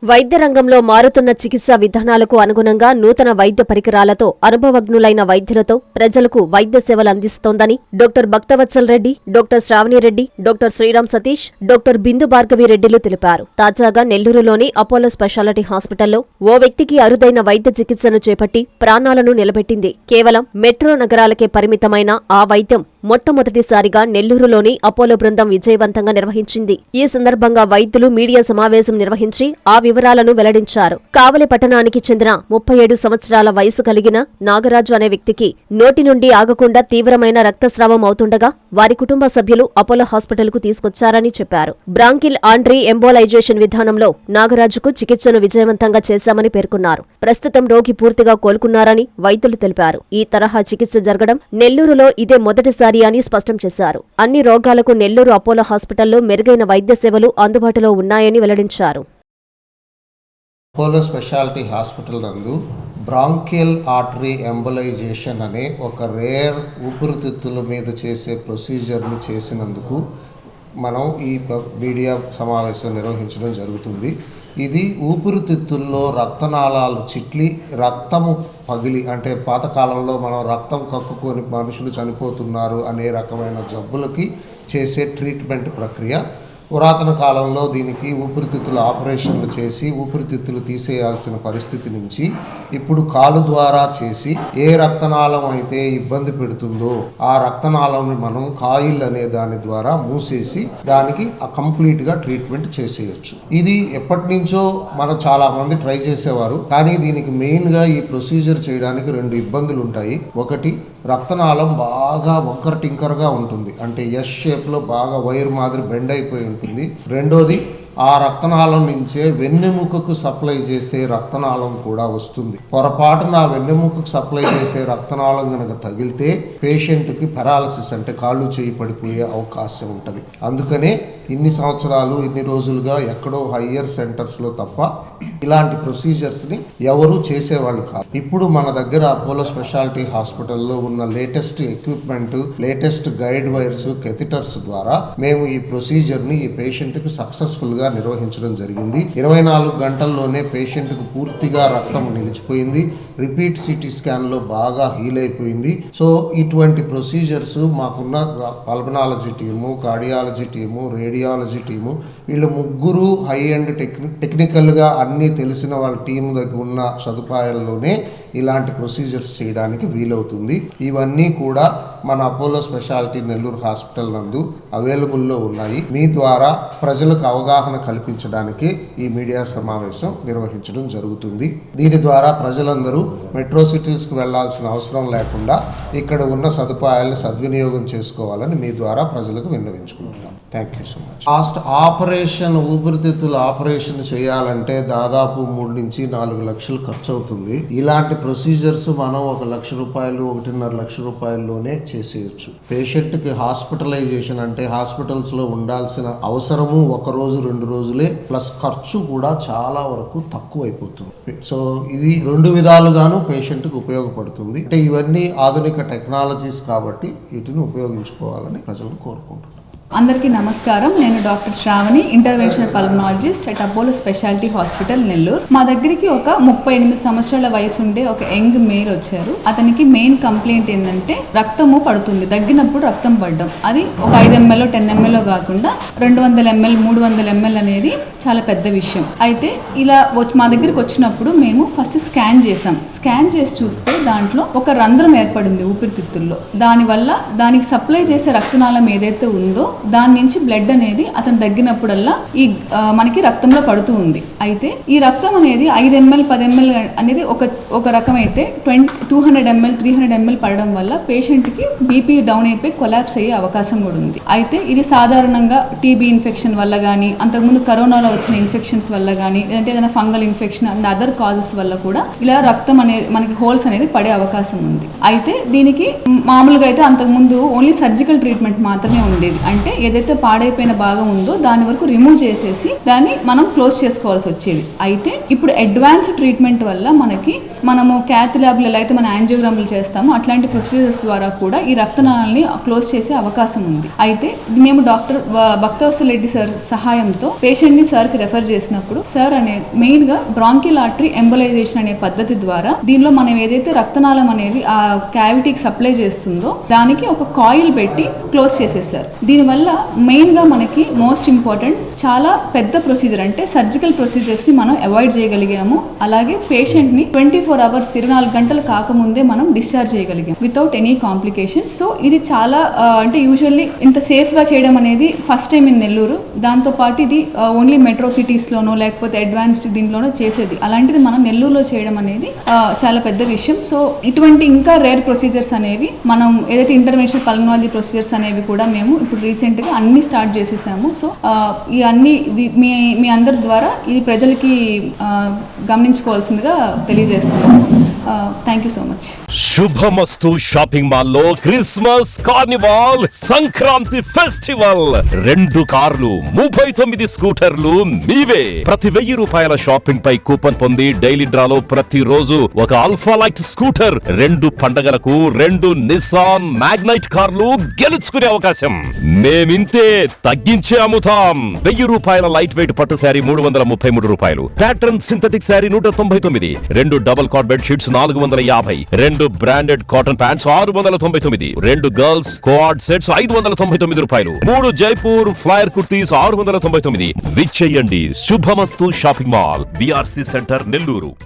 వైద్య రంగంలో మారుతున్న చికిత్సా విధానాలకు అనుగుణంగా నూతన వైద్య పరికరాలతో అనుభవజ్ఞులైన వైద్యులతో ప్రజలకు వైద్య సేవలు అందిస్తోందని doctor Bhaktavatsal Reddy, doctor Shravani Reddy, doctor Sriram Satish, doctor Bindu Bhargavi రెడ్డిలు తెలిపారు. తాజాగా నెల్లూరులోని అపోలో స్పెషాలిటీ హాస్పిటల్లో ఓ వ్యక్తికి అరుదైన వైద్య చికిత్సను చేపట్టి ప్రాణాలను నిలబెట్టింది. కేవలం మెట్రో నగరాలకే పరిమితమైన ఆ వైద్యం మొట్టమొదటిసారిగా నెల్లూరులోని అపోలో బృందం విజయవంతంగా నిర్వహించింది. ఈ సందర్భంగా వైద్యులు మీడియా సమావేశం నిర్వహించి ఆ వివరాలను వెల్లడించారు. కావలి పట్టణానికి చెందిన 37 సంవత్సరాల వయసు కలిగిన నాగరాజు అనే వ్యక్తికి నోటి నుండి ఆగకుండా తీవ్రమైన రక్తస్రావం అవుతుండగా వారి కుటుంబ సభ్యులు అపోలో హాస్పిటల్కు తీసుకొచ్చారని చెప్పారు. బ్రాంకిల్ ఆండ్రీ ఎంబోలైజేషన్ విధానంలో నాగరాజుకు చికిత్సను విజయవంతంగా చేశామని పేర్కొన్నారు. ప్రస్తుతం రోగి పూర్తిగా కోలుకున్నారని వైద్యులు తెలిపారు. ఈ తరహా చికిత్స జరగడం నెల్లూరులో ఇదే మొదటిసారి అని స్పష్టం చేశారు. అన్ని రోగాలకు నెల్లూరు అపోలో హాస్పిటల్లో మెరుగైన వైద్య సేవలు అందుబాటులో ఉన్నాయని వెల్లడించారు. అపోలో స్పెషాలిటీ హాస్పిటల్ నందు బ్రాంకియల్ ఆర్టరీ ఎంబోలైజేషన్ అనే ఒక రేర్ ఊపిరితిత్తుల మీద చేసే ప్రొసీజర్ని చేసినందుకు మనం ఈ మీడియా సమావేశం నిర్వహించడం జరుగుతుంది. ఇది ఊపిరితిత్తుల్లో రక్తనాళాలు చిట్లి రక్తము పగిలి, అంటే పాతకాలంలో మనం రక్తం కక్కుకొని మనుషులు చనిపోతున్నారు అనే రకమైన జబ్బులకి చేసే ట్రీట్మెంట్ ప్రక్రియ. పురాతన కాలంలో దీనికి ఊపిరితిత్తుల ఆపరేషన్లు చేసి ఊపిరితిత్తులు తీసేయాల్సిన పరిస్థితి నుంచి ఇప్పుడు కాలు ద్వారా చేసి ఏ రక్తనాళం అయితే ఇబ్బంది పెడుతుందో ఆ రక్తనాళంని మనం కాయిల్ అనే దాని ద్వారా మూసేసి దానికి కంప్లీట్గా ట్రీట్మెంట్ చేసేయచ్చు. ఇది ఎప్పటి నుంచో మనం చాలా మంది ట్రై చేసేవారు, కానీ దీనికి మెయిన్గా ఈ ప్రొసీజర్ చేయడానికి 2 ఇబ్బందులు ఉంటాయి. ఒకటి, రక్తనాళం బాగా వంకర టింకరగా ఉంటుంది, అంటే ఎస్ షేప్లో బాగా వైర్ మాదిరి బెండ్ అయిపోయి ఉంటుంది. రెండోది, ఆ రక్తనాళం నుంచే వెన్నెముకకు సప్లై చేసే రక్తనాళం కూడా వస్తుంది. పొరపాటున ఆ వెన్నెముకకు సప్లై చేసే రక్తనాళం కనుక తగిలితే పేషెంట్కి పెరాలసిస్, అంటే కాళ్ళు చేయి పడిపోయే అవకాశం ఉంటుంది. అందుకనే ఇన్ని సంవత్సరాలు ఇన్ని రోజులుగా ఎక్కడో హయ్యర్ సెంటర్స్లో తప్ప ఇలాంటి ప్రొసీజర్స్ని ఎవరు చేసేవాళ్ళు కాదు. ఇప్పుడు మన దగ్గర అపోలో స్పెషాలిటీ హాస్పిటల్లో ఉన్న latest equipment, latest guide wires, catheters ద్వారా మేము ఈ ప్రొసీజర్ని ఈ పేషెంట్కి సక్సెస్ఫుల్గా నిర్వహించడం జరిగింది. 24 గంటల్లోనే పేషెంట్కు పూర్తిగా రక్తం నిలిచిపోయింది. రిపీట్ సిటీ స్కాన్లో బాగా హీల్ అయిపోయింది. సో ఇటువంటి ప్రొసీజర్స్ మాకున్న pulmonology team, cardiology team, radiology team, వీళ్ళు ముగ్గురు హై అండ్ టెక్నికల్గా అన్నీ తెలిసిన వాళ్ళ టీము దగ్గర ఉన్న సదుపాయాల్లోనే ఇలాంటి ప్రొసీజర్స్ చేయడానికి వీలవుతుంది. ఇవన్నీ కూడా మన అపోలో స్పెషాలిటీ నెల్లూరు హాస్పిటల్ నందు అవైలబుల్లో ఉన్నాయి. మీ ద్వారా ప్రజలకు అవగాహన కల్పించడానికి ఈ మీడియా సమావేశం నిర్వహించడం జరుగుతుంది. దీని ద్వారా ప్రజలందరూ మెట్రో సిటీస్కి వెళ్లాల్సిన అవసరం లేకుండా ఇక్కడ ఉన్న సదుపాయాలను సద్వినియోగం చేసుకోవాలని మీ ద్వారా ప్రజలకు విన్నవించుకుంటున్నాం. Thank you so much. Last operation, ఊపిరితిత్తుల ఆపరేషన్ చేయాలంటే దాదాపు 3 నుంచి 4 లక్షలు ఖర్చు అవుతుంది. ఇలాంటి ప్రొసీజర్స్ మనం 1 లక్ష రూపాయలు, 1.5 లక్ష రూపాయల్లోనే చేసేయచ్చు. పేషెంట్కి హాస్పిటలైజేషన్, అంటే హాస్పిటల్స్లో ఉండాల్సిన అవసరము 1 రోజు 2 రోజులే, ప్లస్ ఖర్చు కూడా చాలా వరకు తక్కువ అయిపోతుంది. సో ఇది 2 విధాలుగాను పేషెంట్కి ఉపయోగపడుతుంది. అంటే ఇవన్నీ ఆధునిక టెక్నాలజీస్ కాబట్టి వీటిని ఉపయోగించుకోవాలని ప్రజలను కోరుకుంటున్నాను. అందరికీ నమస్కారం. నేను doctor Sravani, interventional pulmonologist at Apollo speciality hospital Nellore. మా దగ్గరికి ఒక 38 సంవత్సరాల వయసు ఉండే ఒక యంగ్ మేల్ వచ్చారు. అతనికి మెయిన్ కంప్లైంట్ ఏంటంటే రక్తము పడుతుంది, దగ్గినప్పుడు రక్తం పడడం. అది ఒక 5 ml 10 ml కాకుండా 200 ml 300 ml అనేది చాలా పెద్ద విషయం. అయితే ఇలా మా దగ్గరికి వచ్చినప్పుడు మేము ఫస్ట్ స్కాన్ చేసాం. స్కాన్ చేసి చూస్తే దాంట్లో ఒక రంధ్రం ఏర్పడింది ఊపిరితిత్తుల్లో. దానివల్ల దానికి సప్లై చేసే రక్తనాళం ఏదైతే ఉందో దాని నుంచి బ్లడ్ అనేది అతను దగ్గినప్పుడల్లా మనకి రక్తంలో పడుతూ ఉంది. అయితే ఈ రక్తం అనేది 5 ml 10 ml అనేది ఒక రకం అయితే 200 ml 300 ml పడడం వల్ల పేషెంట్కి బీపీ డౌన్ అయిపోయి కొలాప్స్ అయ్యే అవకాశం కూడా ఉంది. అయితే ఇది సాధారణంగా టీబీ ఇన్ఫెక్షన్ వల్ల కానీ, అంతకుముందు కరోనాలో వచ్చిన ఇన్ఫెక్షన్స్ వల్ల కానీ, లేదంటే ఏదైనా fungal infection and other causes వల్ల కూడా ఇలా రక్తం అనేది మనకి హోల్స్ అనేది పడే అవకాశం ఉంది. అయితే దీనికి మామూలుగా అయితే అంతకుముందు ఓన్లీ సర్జికల్ ట్రీట్మెంట్ మాత్రమే ఉండేది. అంటే ఏదైతే పాడైపోయిన భాగం ఉందో దాని వరకు రిమూవ్ చేసేసి దాన్ని మనం క్లోజ్ చేసుకోవాల్సి వచ్చేది. అయితే ఇప్పుడు అడ్వాన్స్ ట్రీట్మెంట్ వల్ల మనము క్యాత్ ల్యాబ్లు ఎలా అయితే మన యాంజియోగ్రామ్లు చేస్తామో అట్లాంటి ప్రొసీజర్స్ ద్వారా కూడా ఈ రక్తనాళాలని క్లోజ్ చేసే అవకాశం ఉంది. అయితే మేము డాక్టర్ భక్తవత్సల్ రెడ్డి సార్ సహాయంతో పేషెంట్ ని సార్ కి రెఫర్ చేసినప్పుడు సార్ అనే మెయిన్ గా బ్రాంకియల్ ఆర్టరీ ఎంబలైజేషన్ అనే పద్ధతి ద్వారా దీనిలో మనం ఏదైతే రక్తనాళం అనేది ఆ క్యావిటీకి సప్లై చేస్తుందో దానికి ఒక కాయిల్ పెట్టి క్లోజ్ చేసేసారు. దీనివల్ల మెయిన్ గా మనకి మోస్ట్ ఇంపార్టెంట్ చాలా పెద్ద ప్రొసీజర్ అంటే సర్జికల్ ప్రొసీజర్స్ ని మనం అవాయిడ్ చేయగలిగాము. అలాగే పేషెంట్ ని 24 hours 24 గంటలు కాకముందే మనం డిశ్చార్జ్ చేయగలిగాం వితౌట్ ఎనీ కాంప్లికేషన్స్. సో ఇది చాలా అంటే యూజువల్లీ ఇంత సేఫ్ గా చేయడం అనేది ఫస్ట్ టైం ఇన్ నెల్లూరు. దాంతో పాటు ఇది ఓన్లీ మెట్రో సిటీస్ లోనో లేకపోతే అడ్వాన్స్డ్ దీంట్లోనో చేసేది. అలాంటిది మనం నెల్లూరులో చేయడం అనేది చాలా పెద్ద విషయం. సో ఇటువంటి ఇంకా రేర్ ప్రొసీజర్స్ అనేవి మనం ఏదైతే ఇంటర్వెన్షనల్ పల్మనాలజీ ప్రొసీజర్స్ అనేవి కూడా మేము ఇప్పుడు రీసెంట్ గా అన్ని స్టార్ట్ చేసేసాము. సో ఈ అన్ని మీ అందరి ద్వారా ఇది ప్రజలకి గమనించుకోవాల్సిందిగా తెలియజేస్తున్నాము. Thank you so much. Subhamastu shopping mall లో క్రిస్మస్ కార్నివాల్ సంక్రాంతి ఫెస్టివల్ 2 కార్లు 39 స్కూటర్లు మీవే. ప్రతి 1000 రూపాయల షాపింగ్ పై కూపన్ పొంది డైలీ డ్రాలో ప్రతి రోజు ఒక అల్ఫా లైట్ స్కూటర్, 2 పండగలకు 2 నిస్సాన్ మ్యాగ్నైట్ కార్లు గెలుచుకునే అవకాశం. మేమింతే తగ్గించే అమ్ముతాం. 1000 రూపాయల లైట్ వెయిట్ పట్టు శారీ 333 రూపాయలు, pattern synthetic sari 199, 2 double cot bed sheets 450, 2 branded cotton pants 699, 2 girls co-ord sets 599 రూపాయలు, 3 జైపూర్ ఫ్లైర్ కుర్తీస్ 699. విచ్చేయండి Subhamasthu shopping mall, BRC centre Nellore.